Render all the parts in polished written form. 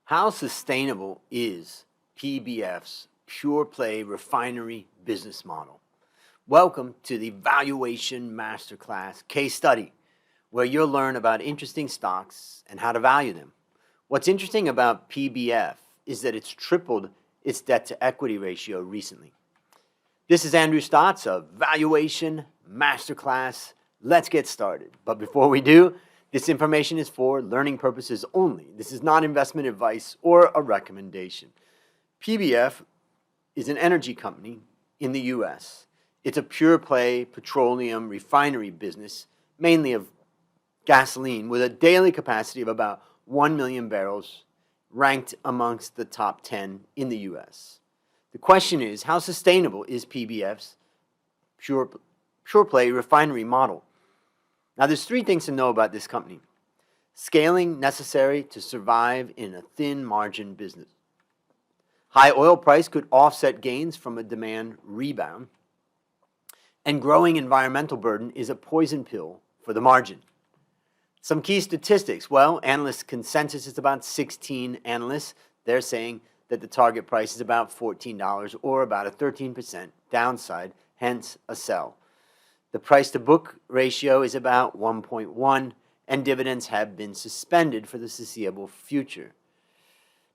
How sustainable is PBF's pure play refinery business model? Welcome to the Valuation Master Class case study, where you'll learn about interesting stocks and how to value them. What's interesting about PBF is that it's tripled its debt to equity ratio recently. This is Andrew Stotz of Valuation Master Class. Let's get started. But before we do, this information is for learning purposes only. This is not investment advice or a recommendation. PBF is an energy company in the U.S. It's a pure play petroleum refinery business, mainly of gasoline, with a daily capacity of about 1 million barrels, ranked amongst the top 10 in the U.S. The question is, how sustainable is PBF's pure play refinery model? Now, there's three things to know about this company. Scaling necessary to survive in a thin margin business. High oil price could offset gains from a demand rebound. And growing environmental burden is a poison pill for the margin. Some key statistics. Well, analyst consensus is about 16 analysts. They're saying that the target price is about $14 or about a 13% downside, hence a sell. The price to book ratio is about 1.1, and dividends have been suspended for the foreseeable future.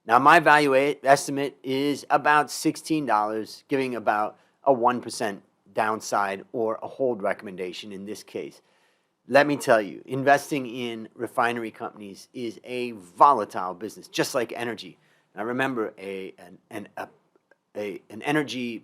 Now, my value estimate is about $16, giving about a 1% downside or a hold recommendation in this case. Let me tell you, investing in refinery companies is a volatile business, just like energy. Now, remember, an energy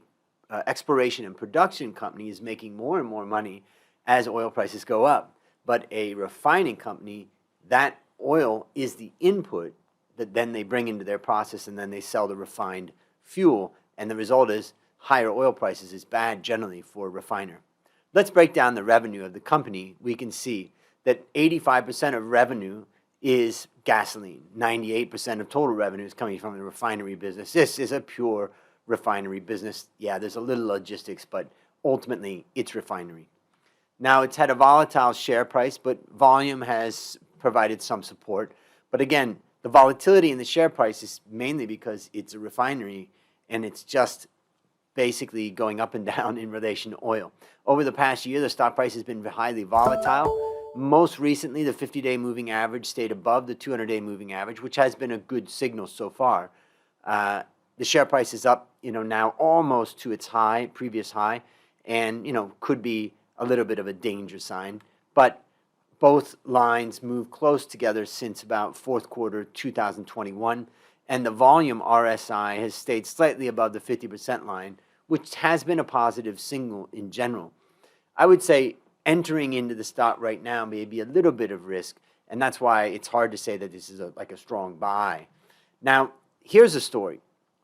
exploration and production company is making more and more money as oil prices go up. But a refining company, that oil is the input that then they bring into their process, and then they sell the refined fuel. And the result is higher oil prices is bad generally for a refiner. Let's break down the revenue of the company. We can see that 85% of revenue is gasoline. 98% of total revenue is coming from the refinery business. This is a pure refinery business. Yeah, there's a little logistics, but ultimately it's refinery. Now, it's had a volatile share price, but volume has provided some support. But again, the volatility in the share price is mainly because it's a refinery and it's just basically going up and down in relation to oil. Over the past year, the stock price has been highly volatile. Most recently, the 50-day moving average stayed above the 200-day moving average, which has been a good signal so far. The share price is up, now almost to its high, previous high, and, could be a little bit of a danger sign. But both lines move close together since about fourth quarter 2021, and the volume RSI has stayed slightly above the 50% line, which has been a positive signal in general. I would say entering into the stock right now may be a little bit of risk, and that's why it's hard to say that this is like a strong buy. Now, here's the story.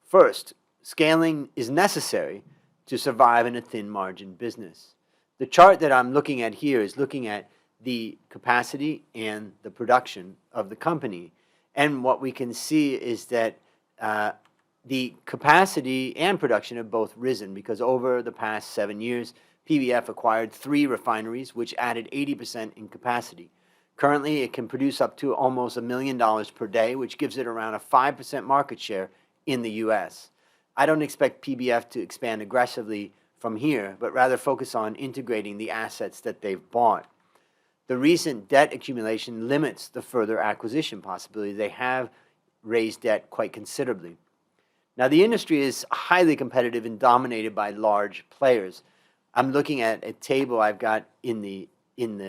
First, scaling is necessary to survive in a thin margin business. The chart that I'm looking at here is looking at the capacity and the production of the company. And what we can see is that the capacity and production have both risen, because over the past 7 years, PBF acquired 3 refineries, which added 80% in capacity. Currently, it can produce up to almost $1 million per day, which gives it around a 5% market share in the U.S. I don't expect PBF to expand aggressively from here, but rather focus on integrating the assets that they've bought. The recent debt accumulation limits the further acquisition possibility. They have raised debt quite considerably. Now, the industry is highly competitive and dominated by large players. I'm looking at a table I've got in the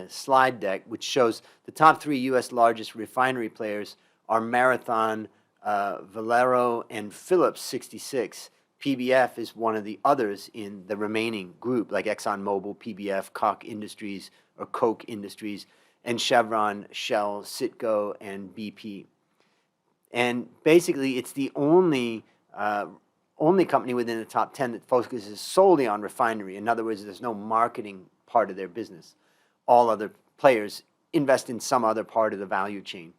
slide deck, which shows the top 3 U.S. largest refinery players are Marathon, Valero, and Phillips 66. PBF is one of the others in the remaining group, like ExxonMobil, PBF, Koch Industries, or Koch Industries, and Chevron, Shell, Citgo, and BP. And basically, it's the only company within the top 10 that focuses solely on refinery. In other words, there's no marketing part of their business. All other players invest in some other part of the value chain.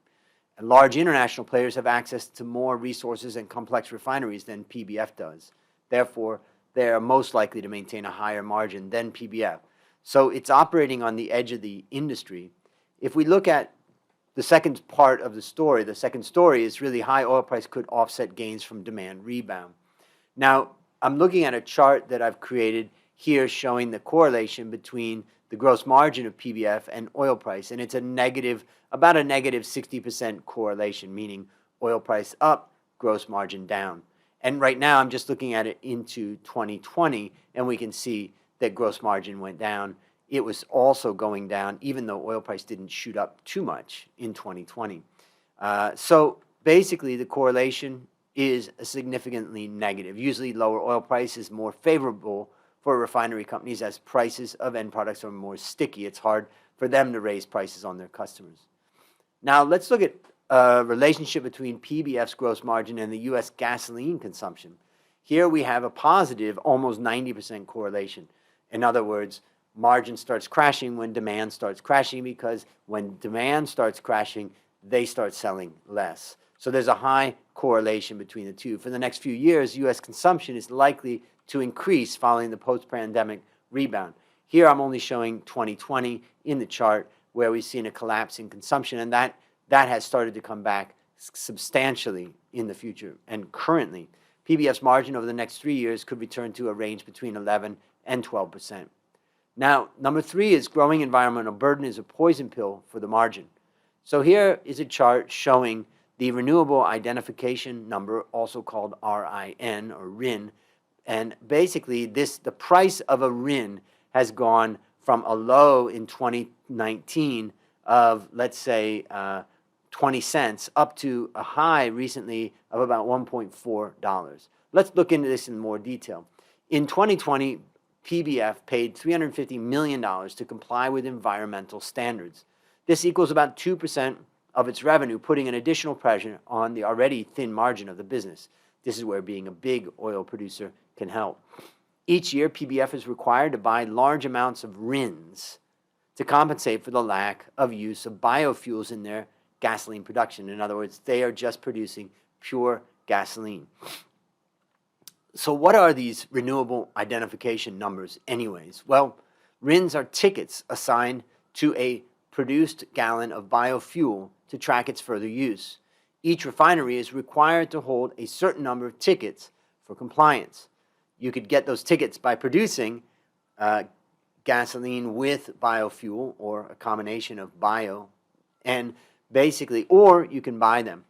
And large international players have access to more resources and complex refineries than PBF does. Therefore, they are most likely to maintain a higher margin than PBF. So it's operating on the edge of the industry. If we look at the second part of the story. The second story is really high oil price could offset gains from demand rebound. Now, I'm looking at a chart that I've created here showing the correlation between the gross margin of PBF and oil price, and it's about a negative 60% correlation, meaning oil price up, gross margin down. And right now, I'm just looking at it into 2020, and we can see that gross margin went down. It was also going down, even though oil price didn't shoot up too much in 2020. So basically, the correlation is significantly negative. Usually, lower oil price is more favorable for refinery companies as prices of end products are more sticky. It's hard for them to raise prices on their customers. Now, let's look at a relationship between PBF's gross margin and the U.S. gasoline consumption. Here we have a positive, almost 90% correlation. In other words, margin starts crashing when demand starts crashing, because when demand starts crashing, they start selling less. So there's a high correlation between the two. For the next few years, U.S. consumption is likely to increase following the post-pandemic rebound. Here I'm only showing 2020 in the chart, where we've seen a collapse in consumption, and that has started to come back substantially in the future. And currently, PBF's margin over the next 3 years could return to a range between 11 and 12%. Now, number 3 is growing environmental burden is a poison pill for the margin. So here is a chart showing the renewable identification number, also called RIN or RIN. And basically, the price of a RIN has gone from a low in 2019 of, let's say, 20 cents up to a high recently of about $1.4. Let's look into this in more detail. In 2020, PBF paid $350 million to comply with environmental standards. This equals about 2% of its revenue, putting an additional pressure on the already thin margin of the business. This is where being a big oil producer can help. Each year, PBF is required to buy large amounts of RINs to compensate for the lack of use of biofuels in their gasoline production. In other words, they are just producing pure gasoline. So what are these renewable identification numbers anyways? Well, RINs are tickets assigned to a produced gallon of biofuel to track its further use. Each refinery is required to hold a certain number of tickets for compliance. You could get those tickets by producing gasoline with biofuel, or a combination of bio, and basically, or you can buy them.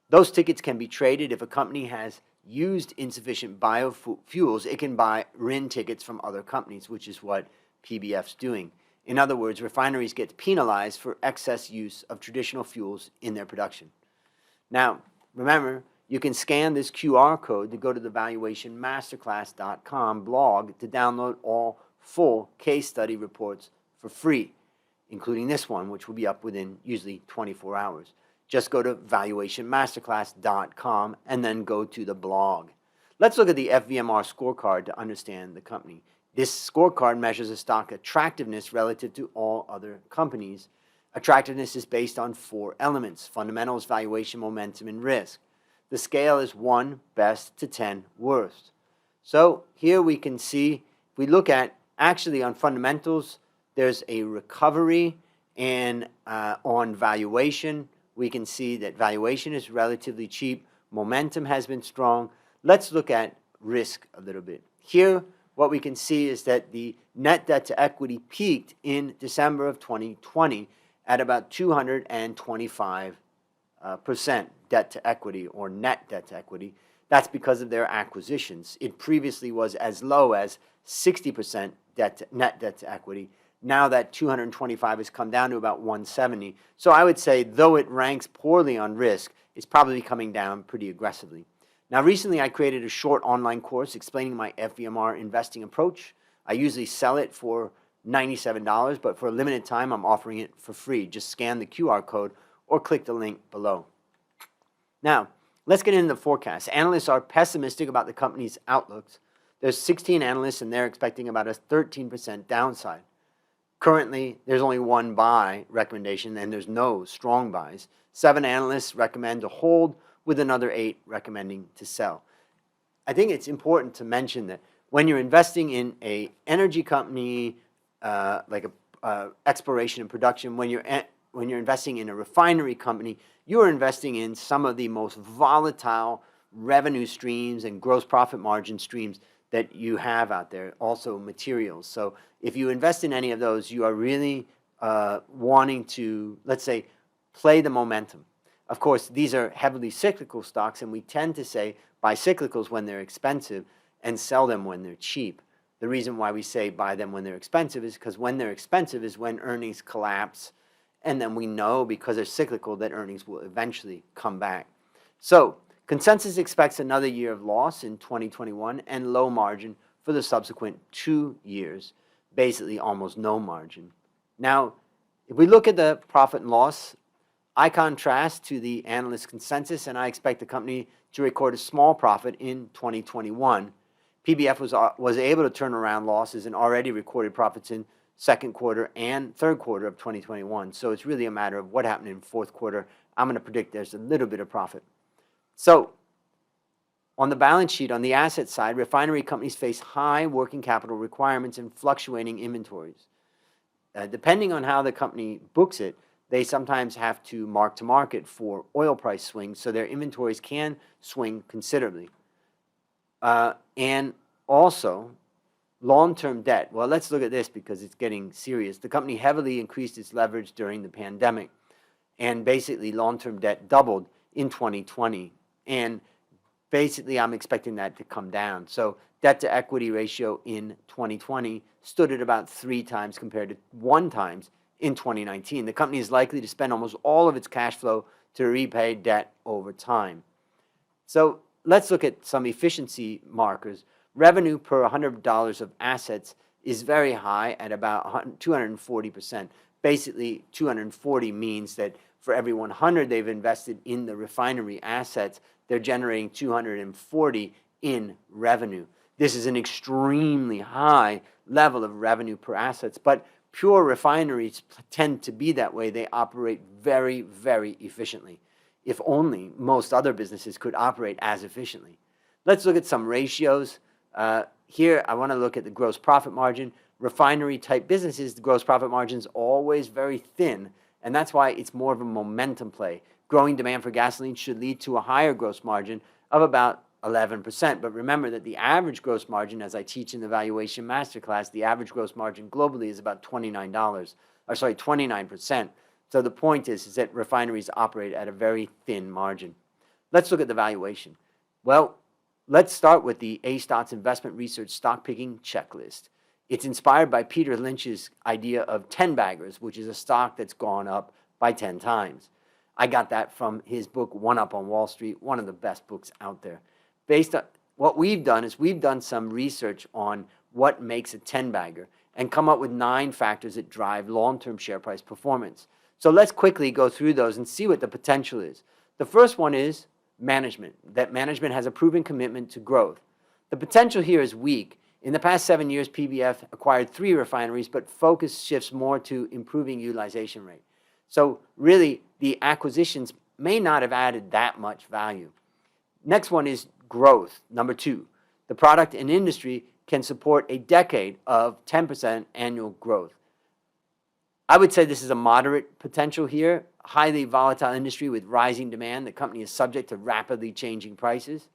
Those tickets can be traded. If a company has used insufficient biofuels, it can buy RIN tickets from other companies, which is what PBF's doing. In other words, refineries get penalized for excess use of traditional fuels in their production. Now, remember, you can scan this QR code to go to the valuationmasterclass.com blog to download all full case study reports for free, including this one, which will be up within usually 24 hours. Just go to valuationmasterclass.com and then go to the blog. Let's look at the FVMR scorecard to understand the company. This scorecard measures a stock attractiveness relative to all other companies. Attractiveness is based on 4 elements: fundamentals, valuation, momentum, and risk. The scale is 1 best to 10 worst. So here we can see, if we look at actually on fundamentals, there's a recovery, and on valuation, we can see that valuation is relatively cheap. Momentum has been strong. Let's look at risk a little bit. Here, what we can see is that the net debt to equity peaked in December of 2020 at about 225% debt to equity, or net debt to equity. That's because of their acquisitions. It previously was as low as 60% net debt to equity. Now that 225 has come down to about 170. So I would say, though it ranks poorly on risk, it's probably coming down pretty aggressively. Now, recently I created a short online course explaining my FVMR investing approach. I usually sell it for $97, but for a limited time, I'm offering it for free. Just scan the QR code or click the link below. Now, let's get into the forecast. Analysts are pessimistic about the company's outlooks. There's 16 analysts, and they're expecting about a 13% downside. Currently, there's only 1 buy recommendation, and there's no strong buys. 7 analysts recommend to hold, with another 8 recommending to sell. I think it's important to mention that when you're investing in an energy company, like exploration and production, when you're when you're investing in a refinery company, you're investing in some of the most volatile revenue streams and gross profit margin streams that you have out there, also materials. So if you invest in any of those, you are really wanting to, let's say, play the momentum. Of course, these are heavily cyclical stocks, and we tend to say buy cyclicals when they're expensive and sell them when they're cheap. The reason why we say buy them when they're expensive is because when they're expensive is when earnings collapse, and then we know because they're cyclical that earnings will eventually come back. So consensus expects another year of loss in 2021 and low margin for the subsequent 2 years, basically almost no margin. Now, if we look at the profit and loss, I contrast to the analyst consensus, and I expect the company to record a small profit in 2021. PBF was able to turn around losses and already recorded profits in second quarter and third quarter of 2021. So it's really a matter of what happened in fourth quarter. I'm going to predict there's a little bit of profit. So on the balance sheet, on the asset side, refinery companies face high working capital requirements and fluctuating inventories. Depending on how the company books it, they sometimes have to mark to market for oil price swings, so their inventories can swing considerably. And also, long-term debt. Well, let's look at this because it's getting serious. The company heavily increased its leverage during the pandemic, and basically long-term debt doubled in 2020. And basically, I'm expecting that to come down. So debt-to-equity ratio in 2020 stood at about 3 times compared to 1 times in 2019. The company is likely to spend almost all of its cash flow to repay debt over time. So let's look at some efficiency markers. Revenue per $100 of assets is very high at about 240%. Basically, 240 means that for every 100 they've invested in the refinery assets, they're generating 240 in revenue. This is an extremely high level of revenue per assets, but pure refineries tend to be that way. They operate very, very efficiently. If only most other businesses could operate as efficiently. Let's look at some ratios. Here, I want to look at the gross profit margin. Refinery type businesses, the gross profit margin is always very thin, and that's why it's more of a momentum play. Growing demand for gasoline should lead to a higher gross margin of about 11%. But remember that the average gross margin, as I teach in the Valuation Master Class, the average gross margin globally is about $29%. So the point is that refineries operate at a very thin margin. Let's look at the valuation. Well, let's start with the A-Stot's Investment Research Stock Picking Checklist. It's inspired by Peter Lynch's idea of 10 baggers, which is a stock that's gone up by 10 times. I got that from his book, One Up on Wall Street, one of the best books out there. Based on what we've done is we've done some research on what makes a 10-bagger and come up with 9 factors that drive long-term share price performance. So let's quickly go through those and see what the potential is. The first one is management, that management has a proven commitment to growth. The potential here is weak. In the past 7 years, PBF acquired 3 refineries, but focus shifts more to improving utilization rate. So really, the acquisitions may not have added that much value. Next one is growth. Number 2, the product and industry can support a decade of 10% annual growth. I would say this is a moderate potential here. Highly volatile industry with rising demand. The company is subject to rapidly changing prices.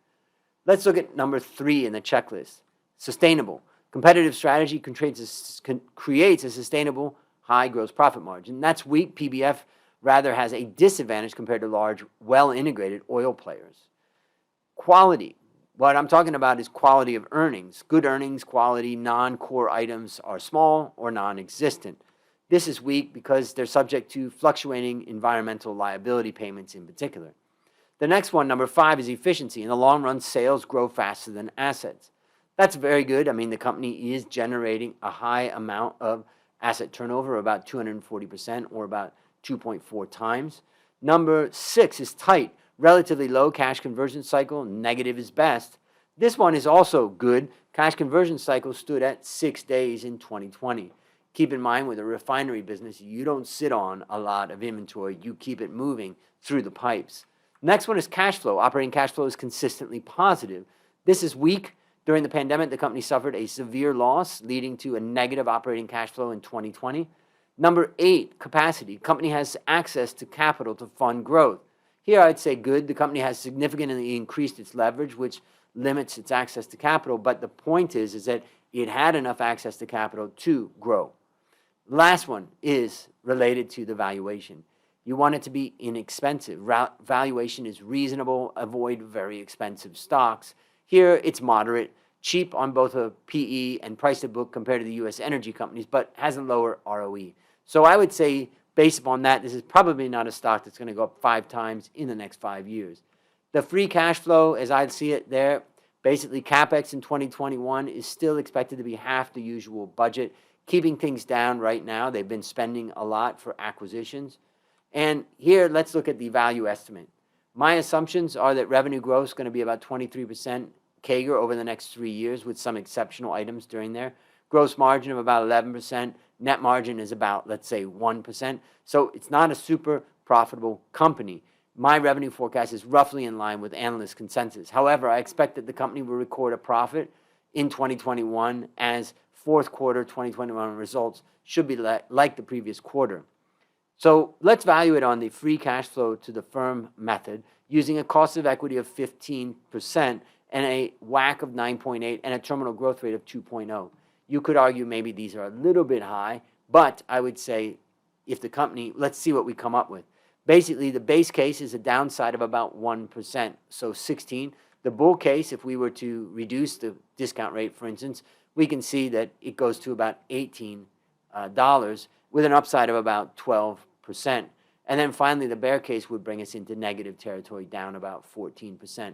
Let's look at number 3 in the checklist. Sustainable. Competitive strategy creates a sustainable high gross profit margin. That's weak. PBF rather has a disadvantage compared to large, well-integrated oil players. Quality. What I'm talking about is quality of earnings. Good earnings quality, non-core items are small or non-existent. This is weak because they're subject to fluctuating environmental liability payments in particular. The next one, number 5, is efficiency. In the long run, sales grow faster than assets. That's very good. I mean, the company is generating a high amount of asset turnover, about 240% or about 2.4 times. Number 6 is tight. Relatively low cash conversion cycle, negative is best. This one is also good. Cash conversion cycle stood at 6 days in 2020. Keep in mind, with a refinery business, you don't sit on a lot of inventory. You keep it moving through the pipes. Next one is cash flow. Operating cash flow is consistently positive. This is weak. During the pandemic, the company suffered a severe loss, leading to a negative operating cash flow in 2020. Number 8, capacity. Company has access to capital to fund growth. Here I'd say good. The company has significantly increased its leverage, which limits its access to capital. But the point is that it had enough access to capital to grow. Last one is related to the valuation. You want it to be inexpensive. Valuation is reasonable. Avoid very expensive stocks. Here it's moderate, cheap on both a PE and price to book compared to the U.S. energy companies, but has a lower ROE. So I would say, based upon that, this is probably not a stock that's going to go up 5 times in the next 5 years. The free cash flow, as I see it there, basically CapEx in 2021 is still expected to be half the usual budget, keeping things down right now. They've been spending a lot for acquisitions. And here, let's look at the value estimate. My assumptions are that revenue growth is going to be about 23% CAGR over the next 3 years with some exceptional items during there. Gross margin of about 11%. Net margin is about, let's say, 1%. So it's not a super profitable company. My revenue forecast is roughly in line with analyst consensus. However, I expect that the company will record a profit in 2021 as fourth quarter 2021 results should be like the previous quarter. So let's value it on the free cash flow to the firm method using a cost of equity of 15% and a WACC of 9.8 and a terminal growth rate of 2.0. You could argue maybe these are a little bit high, but I would say if the company, let's see what we come up with. Basically, the base case is a downside of about 1%, so 16. The bull case, if we were to reduce the discount rate, for instance, we can see that it goes to about $18 with an upside of about 12%. And then finally, the bear case would bring us into negative territory, down about 14%.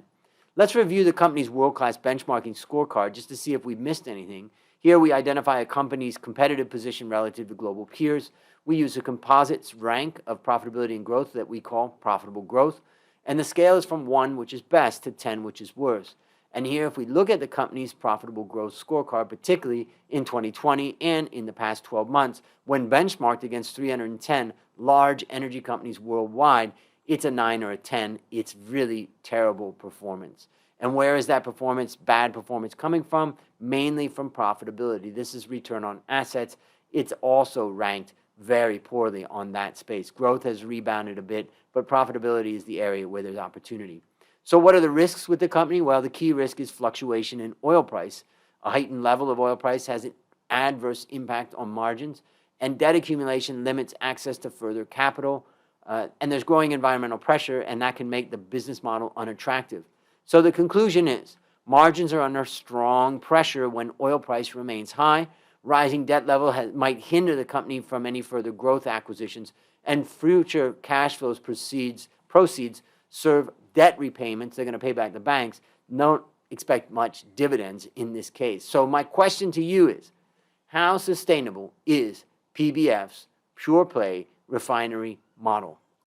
Let's review the company's world-class benchmarking scorecard just to see if we've missed anything. Here we identify a company's competitive position relative to global peers. We use a composites rank of profitability and growth that we call profitable growth. And the scale is from 1, which is best, to 10, which is worst. And here, if we look at the company's profitable growth scorecard, particularly in 2020 and in the past 12 months, when benchmarked against 310 large energy companies worldwide, it's a 9 or a 10. It's really terrible performance. And where is that performance, bad performance, coming from? Mainly from profitability. This is return on assets. It's also ranked very poorly on that space. Growth has rebounded a bit, but profitability is the area where there's opportunity. So what are the risks with the company? Well, the key risk is fluctuation in oil price. A heightened level of oil price has an adverse impact on margins, and debt accumulation limits access to further capital. And there's growing environmental pressure, and that can make the business model unattractive. So the conclusion is margins are under strong pressure when oil price remains high. Rising debt level might hinder the company from any further growth acquisitions, and future cash flows proceeds serve debt repayments. They're going to pay back the banks. Don't expect much dividends in this case. So my question to you is, how sustainable is PBF's pure play refinery model?